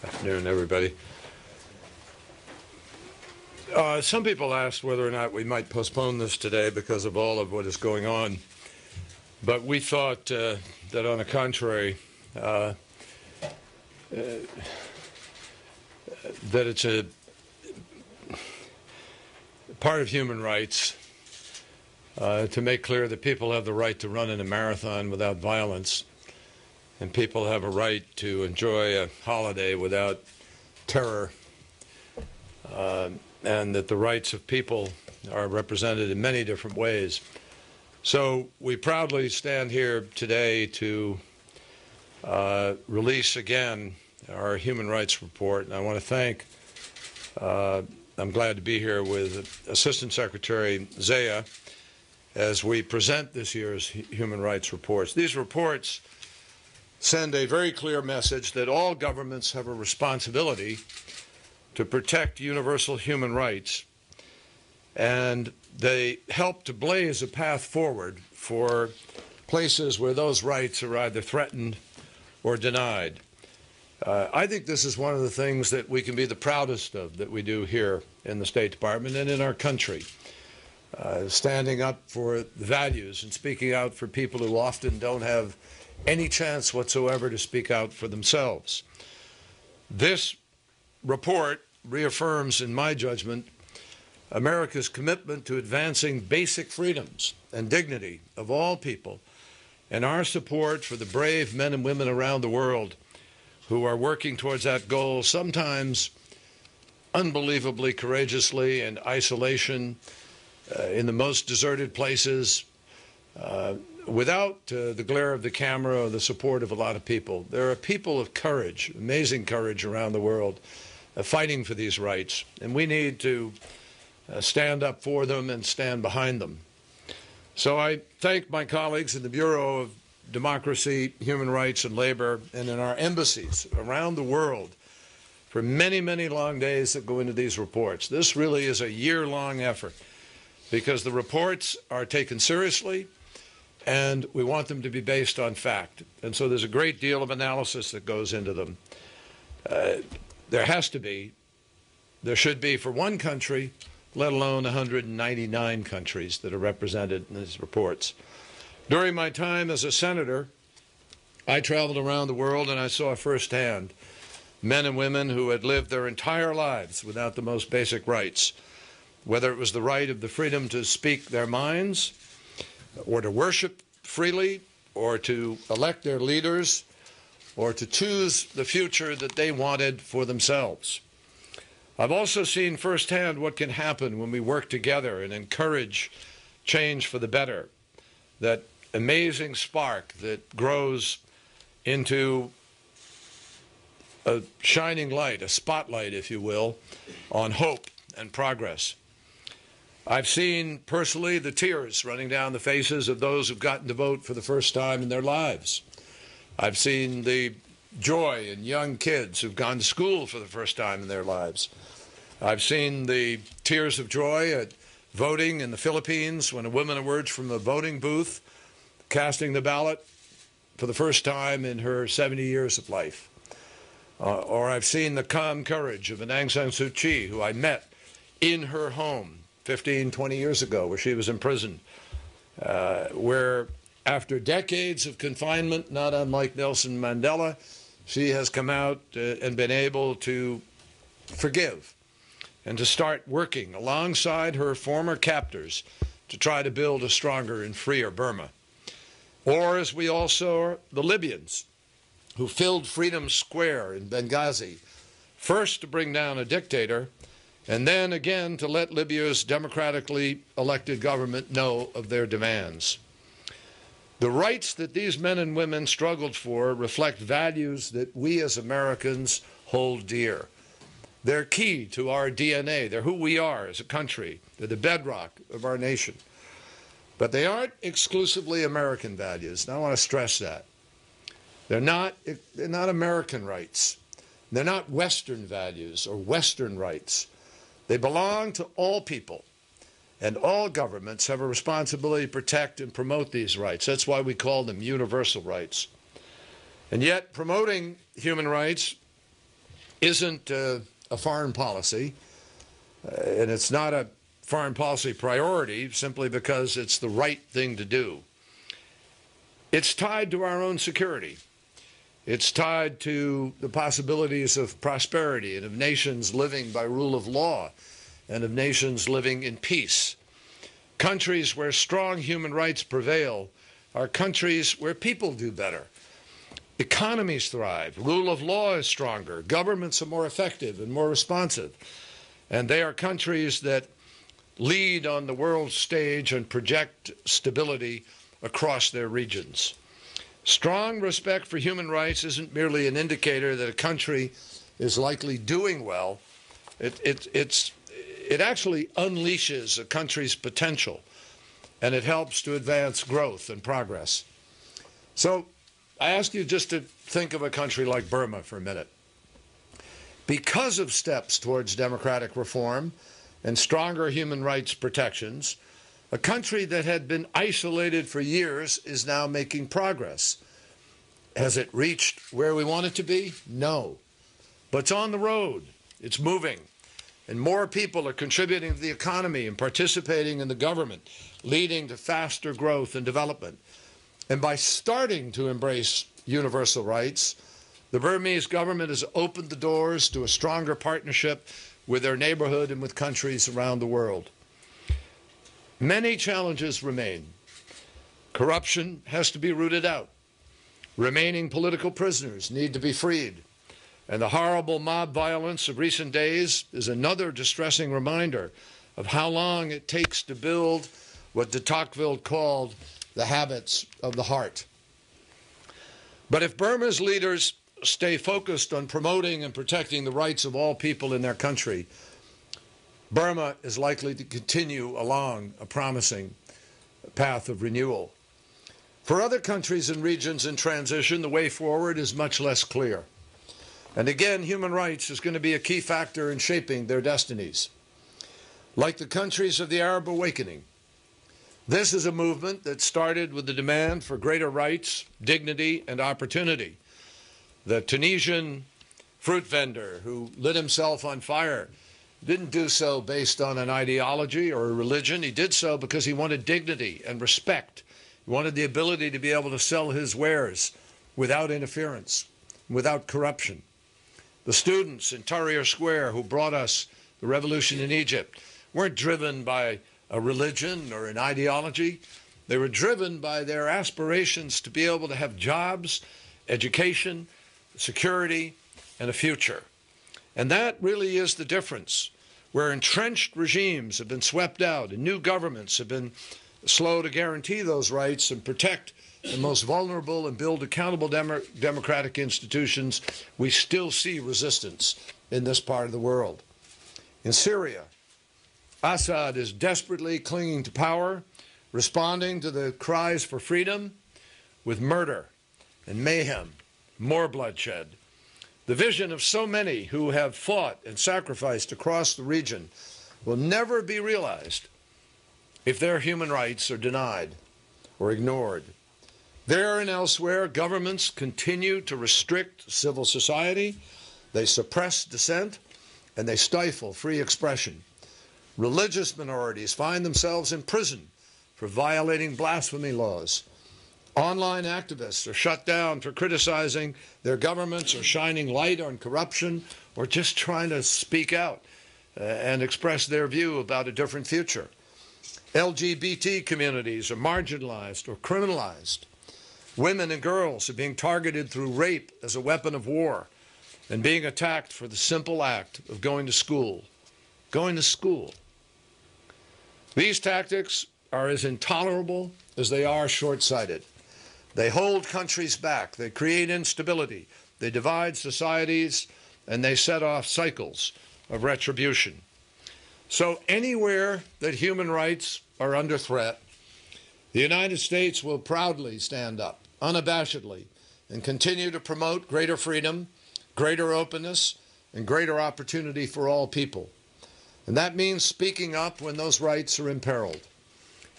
Afternoon, everybody. Some people asked whether or not we might postpone this today because of all of what is going on. But we thought that, on the contrary, that it's a part of human rights to make clear that people have the right to run in a marathon without violence, and people have a right to enjoy a holiday without terror, and that the rights of people are represented in many different ways. So we proudly stand here today to release again our human rights report. And I want to thank, I'm glad to be here with Assistant Secretary Zia as we present this year's human rights reports. These reports send a very clear message that all governments have a responsibility to protect universal human rights, and they help to blaze a path forward for places where those rights are either threatened or denied. I think this is one of the things that we can be the proudest of that we do here in the State Department and in our country, standing up for the values and speaking out for people who often don't have any chance whatsoever to speak out for themselves. This report reaffirms, in my judgment, America's commitment to advancing basic freedoms and dignity of all people, and our support for the brave men and women around the world who are working towards that goal, sometimes unbelievably courageously in isolation, in the most deserted places, without the glare of the camera or the support of a lot of people. There are people of courage, amazing courage around the world, fighting for these rights, and we need to stand up for them and stand behind them. So I thank my colleagues in the Bureau of Democracy, Human Rights, and Labor, and in our embassies around the world for many, many long days that go into these reports. This really is a year-long effort because the reports are taken seriously, and we want them to be based on fact. And so there's a great deal of analysis that goes into them. There has to be, there should be for one country, let alone 199 countries that are represented in these reports. During my time as a senator, I traveled around the world and I saw firsthand men and women who had lived their entire lives without the most basic rights, whether it was the right of the freedom to speak their minds, or to worship freely, or to elect their leaders, or to choose the future that they wanted for themselves. I've also seen firsthand what can happen when we work together and encourage change for the better, that amazing spark that grows into a shining light, a spotlight, if you will, on hope and progress. I've seen personally the tears running down the faces of those who've gotten to vote for the first time in their lives. I've seen the joy in young kids who've gone to school for the first time in their lives. I've seen the tears of joy at voting in the Philippines when a woman emerged from a voting booth, casting the ballot for the first time in her 70 years of life. Or I've seen the calm courage of Aung San Suu Kyi, who I met in her home 15, 20 years ago, where she was imprisoned, where after decades of confinement, not unlike Nelson Mandela, she has come out and been able to forgive and to start working alongside her former captors to try to build a stronger and freer Burma. Or, as we all saw, the Libyans who filled Freedom Square in Benghazi, first to bring down a dictator, and then again to let Libya's democratically elected government know of their demands. The rights that these men and women struggled for reflect values that we as Americans hold dear. They're key to our DNA. They're who we are as a country. They're the bedrock of our nation. But they aren't exclusively American values, and I want to stress that. They're not American rights. They're not Western values or Western rights. They belong to all people. And all governments have a responsibility to protect and promote these rights. That's why we call them universal rights. And yet, promoting human rights isn't a foreign policy, and it's not a foreign policy priority simply because it's the right thing to do. It's tied to our own security. It's tied to the possibilities of prosperity and of nations living by rule of law and of nations living in peace. Countries where strong human rights prevail are countries where people do better. Economies thrive, rule of law is stronger, governments are more effective and more responsive, and they are countries that lead on the world stage and project stability across their regions. Strong respect for human rights isn't merely an indicator that a country is likely doing well. It actually unleashes a country's potential, and it helps to advance growth and progress. So I ask you just to think of a country like Burma for a minute. Because of steps towards democratic reform and stronger human rights protections, a country that had been isolated for years is now making progress. Has it reached where we want it to be? No. But it's on the road. It's moving. And more people are contributing to the economy and participating in the government, leading to faster growth and development. And by starting to embrace universal rights, the Burmese government has opened the doors to a stronger partnership with their neighborhood and with countries around the world. Many challenges remain. Corruption has to be rooted out. Remaining political prisoners need to be freed. And the horrible mob violence of recent days is another distressing reminder of how long it takes to build what de Tocqueville called the habits of the heart. But if Burma's leaders stay focused on promoting and protecting the rights of all people in their country, Burma is likely to continue along a promising path of renewal. For other countries and regions in transition, the way forward is much less clear. And again, human rights is going to be a key factor in shaping their destinies. Like the countries of the Arab awakening, this is a movement that started with the demand for greater rights, dignity, and opportunity. The Tunisian fruit vendor who lit himself on fire didn't do so based on an ideology or a religion. He did so because he wanted dignity and respect. He wanted the ability to be able to sell his wares without interference, without corruption. The students in Tahrir Square who brought us the revolution in Egypt weren't driven by a religion or an ideology. They were driven by their aspirations to be able to have jobs, education, security, and a future. And that really is the difference, where entrenched regimes have been swept out and new governments have been slow to guarantee those rights and protect the most vulnerable and build accountable democratic institutions. We still see resistance in this part of the world. In Syria, Assad is desperately clinging to power, responding to the cries for freedom with murder and mayhem, more bloodshed. The vision of so many who have fought and sacrificed across the region will never be realized if their human rights are denied or ignored. There and elsewhere, governments continue to restrict civil society, they suppress dissent, and they stifle free expression. Religious minorities find themselves in prison for violating blasphemy laws. Online activists are shut down for criticizing their governments or shining light on corruption or just trying to speak out and express their view about a different future. LGBT communities are marginalized or criminalized. Women and girls are being targeted through rape as a weapon of war and being attacked for the simple act of going to school. Going to school. These tactics are as intolerable as they are short-sighted. They hold countries back, they create instability, they divide societies, and they set off cycles of retribution. So anywhere that human rights are under threat, the United States will proudly stand up, unabashedly, and continue to promote greater freedom, greater openness, and greater opportunity for all people. And that means speaking up when those rights are imperiled.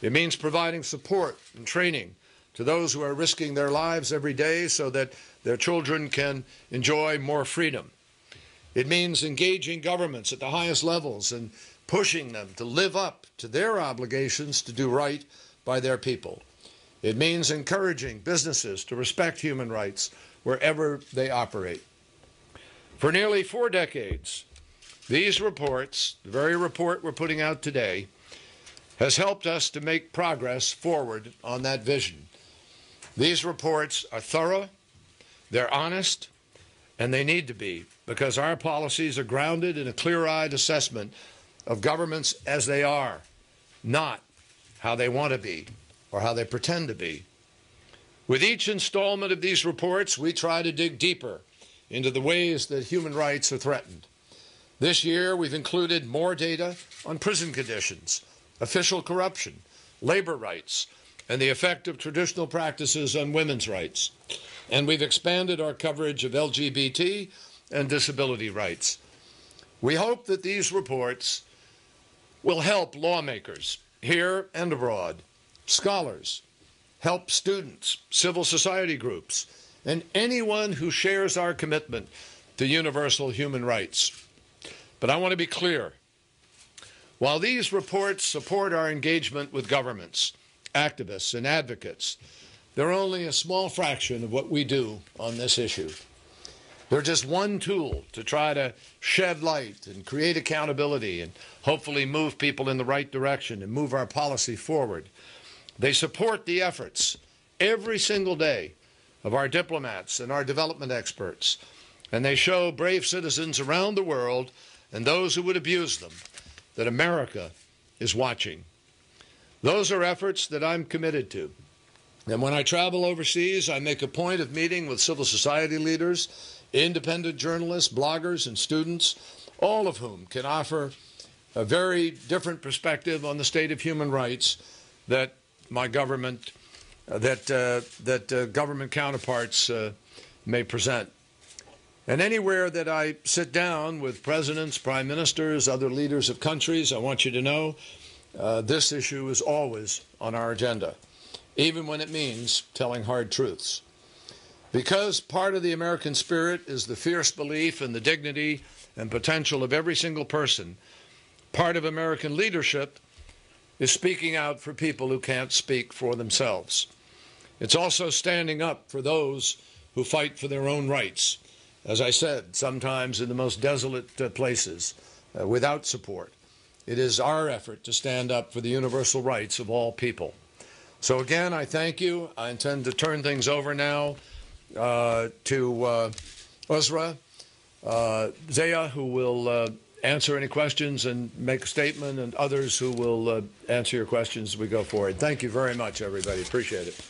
It means providing support and training to those who are risking their lives every day so that their children can enjoy more freedom. It means engaging governments at the highest levels and pushing them to live up to their obligations to do right by their people. It means encouraging businesses to respect human rights wherever they operate. For nearly 4 decades, these reports, the very report we're putting out today, has helped us to make progress forward on that vision. These reports are thorough, they're honest, and they need to be, because our policies are grounded in a clear-eyed assessment of governments as they are, not how they want to be or how they pretend to be. With each installment of these reports, we try to dig deeper into the ways that human rights are threatened. This year, we've included more data on prison conditions, official corruption, labor rights, and the effect of traditional practices on women's rights. And we've expanded our coverage of LGBT and disability rights. We hope that these reports will help lawmakers here and abroad, scholars, help students, civil society groups, and anyone who shares our commitment to universal human rights. But I want to be clear. While these reports support our engagement with governments, activists, and advocates, they're only a small fraction of what we do on this issue. They're just one tool to try to shed light and create accountability and hopefully move people in the right direction and move our policy forward. They support the efforts every single day of our diplomats and our development experts, and they show brave citizens around the world and those who would abuse them that America is watching. Those are efforts that I'm committed to. And when I travel overseas, I make a point of meeting with civil society leaders, independent journalists, bloggers, and students, all of whom can offer a very different perspective on the state of human rights that my government, government counterparts may present. And anywhere that I sit down with presidents, prime ministers, other leaders of countries, I want you to know this issue is always on our agenda, even when it means telling hard truths. Because part of the American spirit is the fierce belief in the dignity and potential of every single person, part of American leadership is speaking out for people who can't speak for themselves. It's also standing up for those who fight for their own rights, as I said, sometimes in the most desolate places, without support. It is our effort to stand up for the universal rights of all people. So again, I thank you. I intend to turn things over now to Uzra Zeya, who will answer any questions and make a statement, and others who will answer your questions as we go forward. Thank you very much, everybody. Appreciate it.